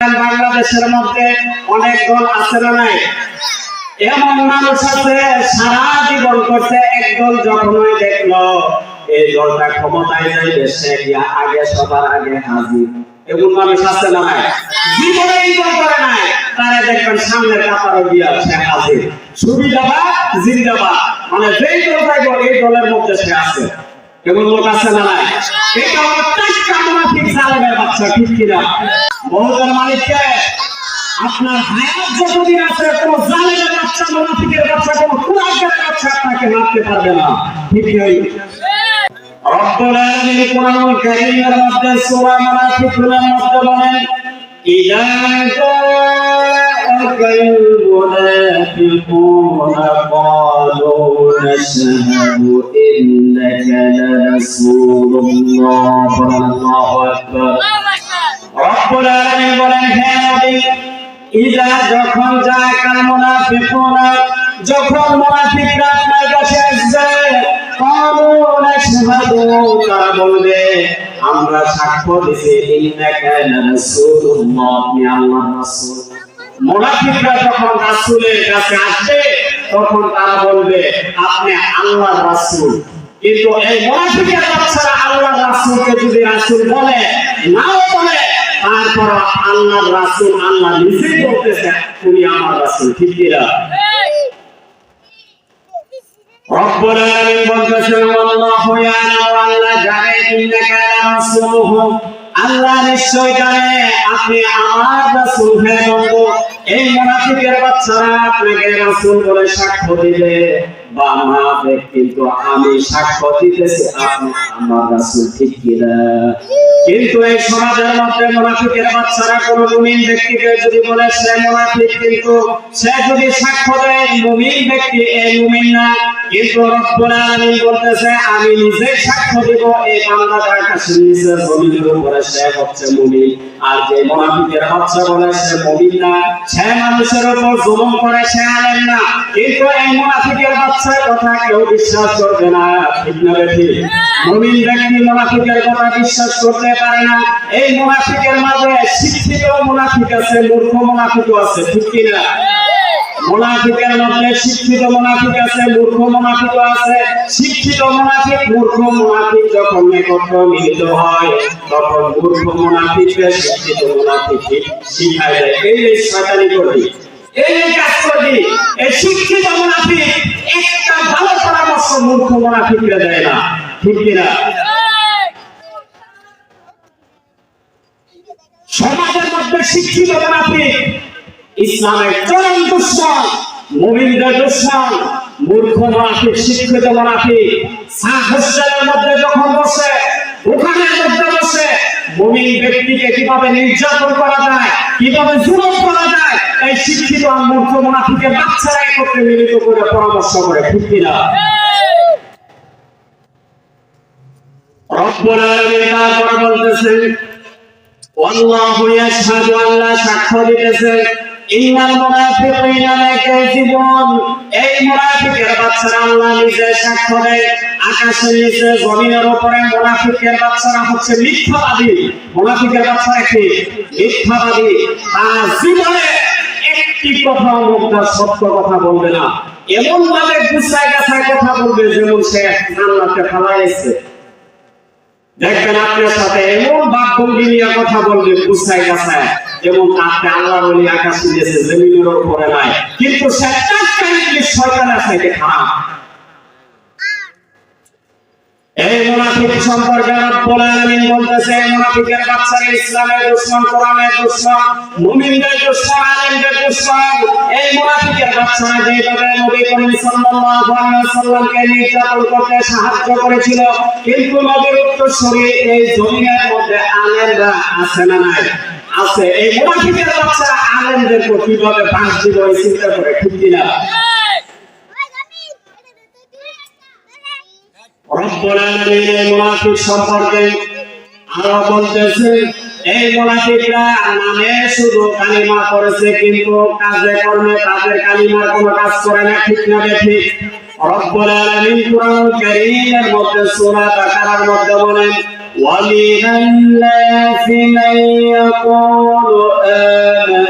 বাংলাদেশের মধ্যে অনেক দল আছে না নাই? এমন মানুষ আছে সারা জীবন করছে, একদল যখনই দেখলো এই দলটা ক্ষমতায় যাইবে সে গিয়া আগে সবার আগে হাজির। এমন মানুষ আছে না নাই? জীবনে এই দল করে নাই, তারা দেখবেন সামনে কাতারে গিয়া সে হাজির। সুবিধাবাদ জিন্দাবাদ, মানে যেই দল থাকবে এই দলের মধ্যে সে আছে। এমন লোক আছে না নাই? এটা হলো টাটকা মুনাফিক জালেমের বাচ্চা, ঠিক কিনা? বহুদের মালিককে আপনার হায়াত যতদিন আছে কোন জালেমের বাচ্চা, মুনাফিকের বাচ্চা, কোন কুরাইশের বাচ্চা আপনাকে মারতে পারবে না, ঠিক কি? রব্বুল আলামিন কোরআনুল কারীমের মধ্যে সূরা মুনাফিকুনের মধ্যে বলেন, ইযা জাআকাল মুনাফিকুনা ক্বালু নাশহাদু ইন্নাকা লারাসূলুল্লাহ। আল্লাহু আকবার। রব্বুল আলামিন বলেন, হে নবী, ইযা যখন জাআকাল মুনাফিকুনা, যখন মুনাফিকরা আপনার কাছে আসবে, ক্বালু নাশহাদু, তারা বলবে আমরা সাক্ষ্য দিছি ইন্নাকা লারাসূলুল্লাহ, আপনি আল্লাহর রাসূল। মুনাফিকরা যখন রাসূলের কাছে আসবে তখন তারা বলবে আপনি আল্লাহর রাসূল। কিন্তু এই মুনাফিকের বাচ্চারা আল্লাহর রাসূলকে যদি রাসূল বলে, নাও বলে, তারপর আল্লাহর রাসূল আল্লাহ নিজেই বলতেছে তুমি আমার রাসূল, ঠিক কি না? রব্বুল আলামিন বলতেছেন, আল্লাহু ইয়ালামু, আল্লাহ জানে, ইন্নাকা লারাসূলুহু, আল্লাহ নিশ্চয় জানে আপনি আমার রাসূল। হে বন্ধু, এই মুনাফিকের বাচ্চারা আপনাকে রাসূল বলে সাক্ষ্য দিবে বা মুনাফিক, কিন্তু আমি সাক্ষ্য দিতেছি আপনি আমার রাসূল, ঠিক কি না? কিন্তু এই সমাজের মধ্যে মুনাফিকের বাচ্চারা কোন মুমিন ব্যক্তিকে যদি বলে সে মুনাফিক, কিন্তু সে যদি সাক্ষ্য দেয় মুমিন ব্যক্তি এই মুমিন না, কিন্তু রব্বুল আলামিন বলতেছে আমি নিজে সাক্ষ্য দিব এই বান্দাটার কাছে নিজের জমিনের উপরে সে হচ্ছে মুমিন। আর যে মুনাফিকের বাচ্চা বলে সে মুমিন না, সে মানুষের উপর জুলুম করে, সে আলেম না, কিন্তু এই মুনাফিকের বাচ্চার কথা কেউ বিশ্বাস করবে না, ঠিক না ঠিক? মুমিন ব্যক্তি মুনাফিকের কথা বিশ্বাস করতে পারে না। এই মুনাফিকের মাঝে শিক্ষিত মুনাফিক আছে, মূর্খ মুনাফিকও আছে, ঠিক কি না? মুনাফিকের মধ্যে শিক্ষিত মুনাফিক আছে, মূর্খ মুনাফিকও আছে। শিক্ষিত মুনাফিক মূর্খ মুনাফিক যখন একত্র মিলিত হয় তখন মূর্খ মুনাফিককে শিক্ষিত মুনাফিক শিখায় দেয়, এই শয়তানি করবি, এই কাজ করবি। এই শিক্ষিত মুনাফিক একটা ভালো পরামর্শ মূর্খ মুনাফিককে দেয় না, ঠিক কি না? সমাজের মধ্যে শিক্ষিত মুনাফিক ইসলামের চরম দুশমন, মুমিনদের দুশমন। মূর্খ মুনাফিক শিক্ষিত মুনাফিক হোস্টেলের মধ্যে যখন বসে, দোকানের মধ্যে বসে মুমিন ব্যক্তিকে কিভাবে নির্যাতন করা যায়, কিভাবে জুলুম করা যায়, এই শিক্ষিত আর মূর্খ মুনাফিকের বাচ্চারা একত্রে মিলিত করে পরামর্শ করে, ঠিক কিনা? রব্বুল আলামিন তারপর বলতেছেন, আল্লাহু ইয়াশহাদু, আল্লাহ সাক্ষ্য দিতেছে, ইন্নাল মুনাফিকিনা লাকাযিবুন, এই মুনাফিকের বাচ্চারা আল্লাহ নিজে সাক্ষ্য দেয়। আকাশের নিচে জমিনের উপরে মুনাফিকের বাচ্চারা হচ্ছে মিথ্যাবাদী। মুনাফিকের বাচ্চারা কি? মিথ্যাবাদী। তারা জীবনে একটি কথা মুখে সত্য কথা বলবে না, এমন ভাবে গুছায় গাছায় কথা বলবে যেমন সে জান্নাতে ফালাইছে। দেখবেন আপনার সাথে এমন বাকভঙ্গি নিয়ে কথা বলবে গুছায় গাছায়, যেমন তাকে আল্লাহ বলি আকাশ দিয়েছে জমিনের উপরে নাই, কিন্তু সে টাটকা ইবলিস শয়তানের চাইতে খারাপ। এই মুনাফিক সম্পর্কে রব্বুল আলামিন বলতেছে, মুনাফিকের বাচ্চারা ইসলামের দুশমন, কোরআনের দুশমন, মুমিনদের দুশমন, আলেমদের দুশমন। এই মুনাফিকের বাচ্চারা যেভাবে নবী করিম সাল্লাল্লাহু আলাইহি ওয়াসাল্লামকে নির্যাতন করতে সাহায্য করেছিল, কিন্তু নবীর উত্তরসূরি এই জমিনের মধ্যে আলেমরা আছে না নাই? আছে। এই মুনাফিকের বাচ্চারা আলেমদেরকে কিভাবে বাঁশ দিব চিন্তা করে, ঠিক কিনা? রব্বুল আলামিন এই মুনাফিক সম্পর্কে আরো বলতেছে, এই মুনাফিকরা নামে শুধু কালিমা করেছে কিন্তু কাজে কর্মে তাদের কালিমার কোনো কাজ করে না, ঠিক না ঠিক? রব্বুল আলামিন কোরআনুল কারীমের মধ্যে সূরা বাকারার মধ্যে বলেন, ومن الناس من يقول آمنا